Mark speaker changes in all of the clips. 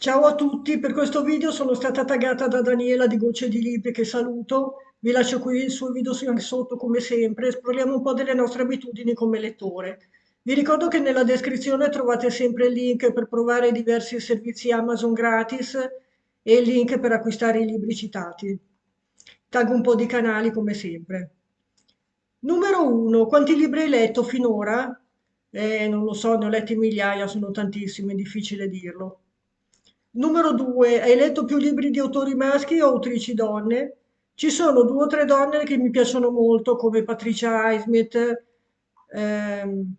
Speaker 1: Ciao a tutti, per questo video sono stata taggata da Daniela di Gocce di Libri che saluto. Vi lascio qui il suo video anche sotto come sempre, esploriamo un po' delle nostre abitudini come lettore. Vi ricordo che nella descrizione trovate sempre il link per provare diversi servizi Amazon gratis e il link per acquistare i libri citati. Taggo un po' di canali come sempre. Numero 1, quanti libri hai letto finora? Non lo so, ne ho letti migliaia, sono tantissimi, è difficile dirlo. Numero 2, hai letto più libri di autori maschi o autrici donne? Ci sono due o tre donne che mi piacciono molto, come Patricia Highsmith, ehm,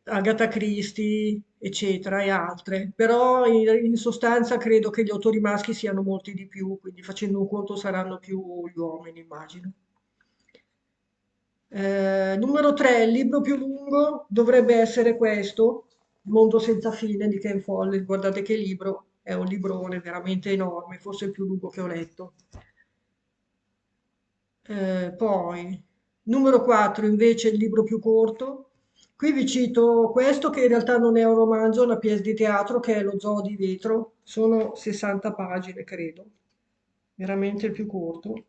Speaker 1: Agatha Christie, eccetera, e altre. Però in sostanza credo che gli autori maschi siano molti di più, quindi facendo un conto saranno più gli uomini, immagino. Numero 3, il libro più lungo dovrebbe essere questo, Mondo senza fine di Ken Follett. Guardate che libro, è un librone veramente enorme, forse il più lungo che ho letto. Poi, numero 4 invece il libro più corto. Qui vi cito questo che in realtà non è un romanzo, è una pièce di teatro che è Lo Zoo di Vetro. Sono 60 pagine, credo. Veramente il più corto.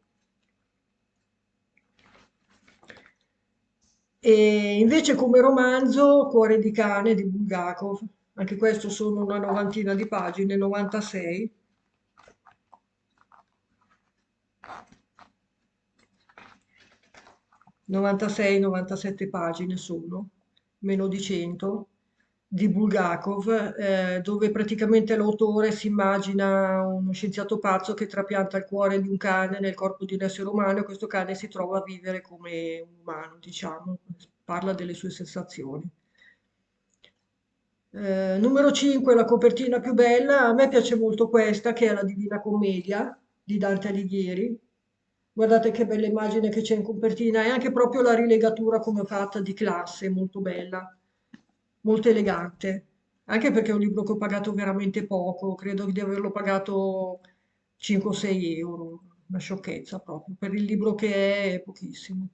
Speaker 1: E invece come romanzo Cuore di cane di Bulgakov, anche questo sono una novantina di pagine, 96, 96-97 pagine sono, meno di 100, di Bulgakov, dove praticamente l'autore si immagina uno scienziato pazzo che trapianta il cuore di un cane nel corpo di un essere umano e questo cane si trova a vivere come un umano, diciamo, parla delle sue sensazioni. Numero 5, la copertina più bella. A me piace molto questa, che è la Divina Commedia di Dante Alighieri. Guardate che bella immagine che c'è in copertina e anche proprio la rilegatura come fatta di classe, molto bella, molto elegante. Anche perché è un libro che ho pagato veramente poco, credo di averlo pagato 5 o 6 euro, una sciocchezza proprio, per il libro che è pochissimo.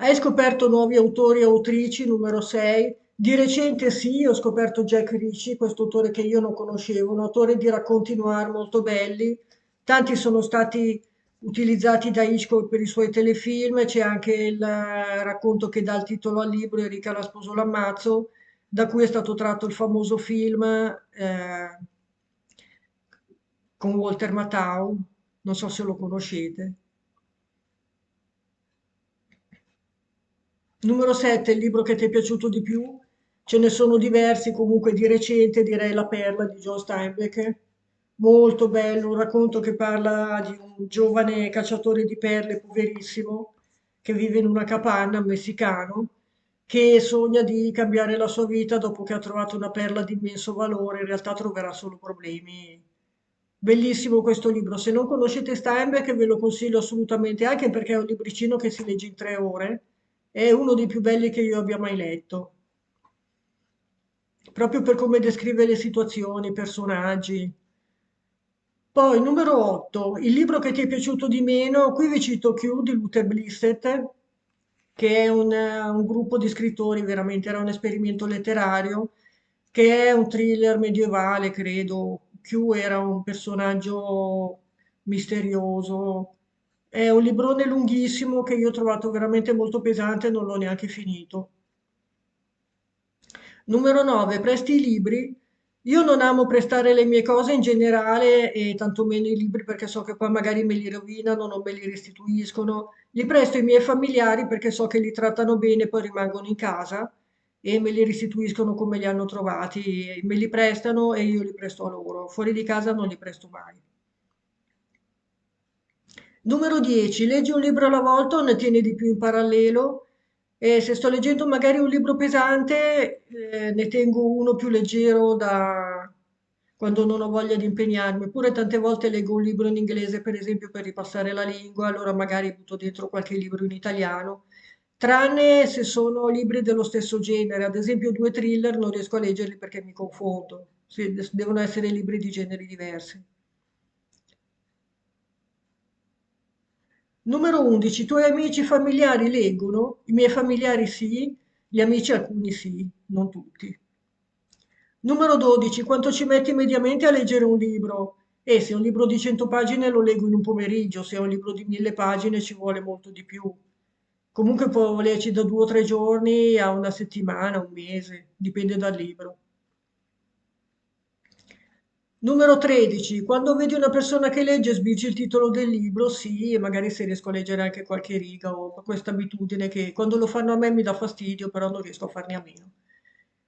Speaker 1: Hai scoperto nuovi autori e autrici, numero 6. Di recente sì, ho scoperto Jack Ritchie, questo autore che io non conoscevo, un autore di racconti noir molto belli. Tanti sono stati utilizzati da Hitchcock per i suoi telefilm, c'è anche il racconto che dà il titolo al libro, Enrica la sposo l'ammazzo, da cui è stato tratto il famoso film con Walter Matthau, non so se lo conoscete. Numero 7, il libro che ti è piaciuto di più? Ce ne sono diversi, comunque di recente direi La perla di John Steinbeck. Molto bello, un racconto che parla di un giovane cacciatore di perle poverissimo che vive in una capanna, un messicano, che sogna di cambiare la sua vita dopo che ha trovato una perla di immenso valore, in realtà troverà solo problemi. Bellissimo questo libro, se non conoscete Steinbeck ve lo consiglio assolutamente, anche perché è un libricino che si legge in 3 ore, è uno dei più belli che io abbia mai letto, proprio per come descrive le situazioni, i personaggi. Poi, numero 8, il libro che ti è piaciuto di meno, qui vi cito Q di Luther Blissett, che è un gruppo di scrittori, veramente era un esperimento letterario, che è un thriller medievale, credo. Q era un personaggio misterioso. È un librone lunghissimo che io ho trovato veramente molto pesante e non l'ho neanche finito. Numero 9, presti i libri. Io non amo prestare le mie cose in generale e tantomeno i libri perché so che poi magari me li rovinano, non me li restituiscono. Li presto ai miei familiari perché so che li trattano bene, poi rimangono in casa e me li restituiscono come li hanno trovati. Me li prestano e io li presto a loro. Fuori di casa non li presto mai. Numero 10, leggi un libro alla volta o ne tieni di più in parallelo? E se sto leggendo magari un libro pesante, ne tengo uno più leggero da quando non ho voglia di impegnarmi. Oppure tante volte leggo un libro in inglese, per esempio, per ripassare la lingua, allora magari butto dentro qualche libro in italiano. Tranne se sono libri dello stesso genere, ad esempio due thriller non riesco a leggerli perché mi confondo. Devono essere libri di generi diversi. Numero 11, i tuoi amici familiari leggono? I miei familiari sì, Gli amici alcuni sì, non tutti. Numero 12. Quanto ci metti mediamente a leggere un libro? Se è un libro di 100 pagine lo leggo in un pomeriggio, se è un libro di 1000 pagine ci vuole molto di più. Comunque può volerci da 2 o 3 giorni a una settimana, un mese, dipende dal libro. Numero 13. Quando vedi una persona che legge, sbirci il titolo del libro, sì, e magari se riesco a leggere anche qualche riga, ho questa abitudine che quando lo fanno a me mi dà fastidio, però non riesco a farne a meno.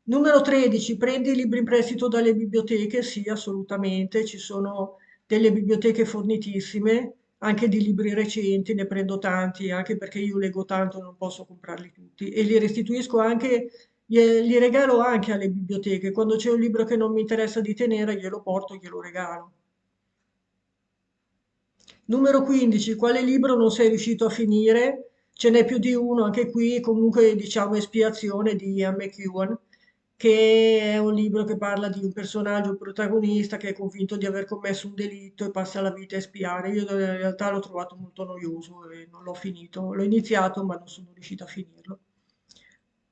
Speaker 1: Numero 13. Prendi i libri in prestito dalle biblioteche, sì, assolutamente, ci sono delle biblioteche fornitissime, anche di libri recenti, ne prendo tanti, anche perché io leggo tanto, non posso comprarli tutti, e li restituisco anche, li regalo anche alle biblioteche. Quando c'è un libro che non mi interessa di tenere, glielo porto, glielo regalo. Numero 15, quale libro non sei riuscito a finire? Ce n'è più di uno, anche qui comunque diciamo Espiazione di Ian McEwan, che è un libro che parla di un personaggio, un protagonista che è convinto di aver commesso un delitto e passa la vita a espiare. Io in realtà l'ho trovato molto noioso e non l'ho finito. L'ho iniziato ma non sono riuscita a finirlo.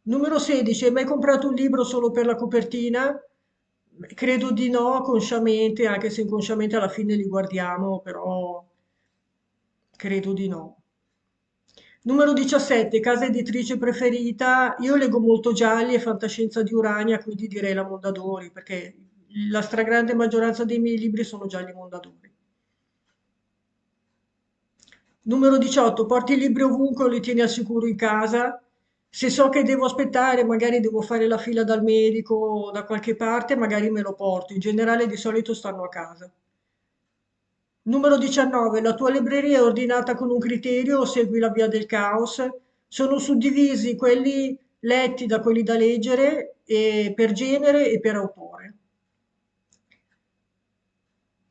Speaker 1: Numero 16, hai mai comprato un libro solo per la copertina? Credo di no, consciamente, anche se inconsciamente alla fine li guardiamo, però credo di no. Numero 17, casa editrice preferita. Io leggo molto gialli e fantascienza di Urania, quindi direi la Mondadori, perché la stragrande maggioranza dei miei libri sono gialli Mondadori. Numero 18, porti i libri ovunque o li tieni al sicuro in casa? Se so che devo aspettare, magari devo fare la fila dal medico o da qualche parte, magari me lo porto. In generale di solito stanno a casa. Numero 19. La tua libreria è ordinata con un criterio o segui la via del caos? Sono suddivisi quelli letti da quelli da leggere per genere e per autore.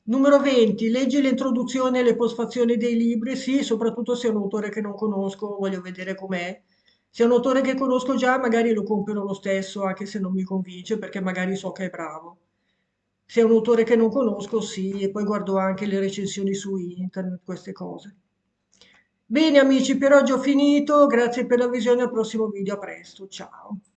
Speaker 1: Numero 20. Leggi le introduzioni e le postfazioni dei libri? Sì, soprattutto se è un autore che non conosco, voglio vedere com'è. Se è un autore che conosco già, magari lo compro lo stesso, anche se non mi convince, perché magari so che è bravo. Se è un autore che non conosco, sì, e poi guardo anche le recensioni su internet, queste cose. Bene amici, per oggi ho finito, grazie per la visione, al prossimo video, a presto, ciao.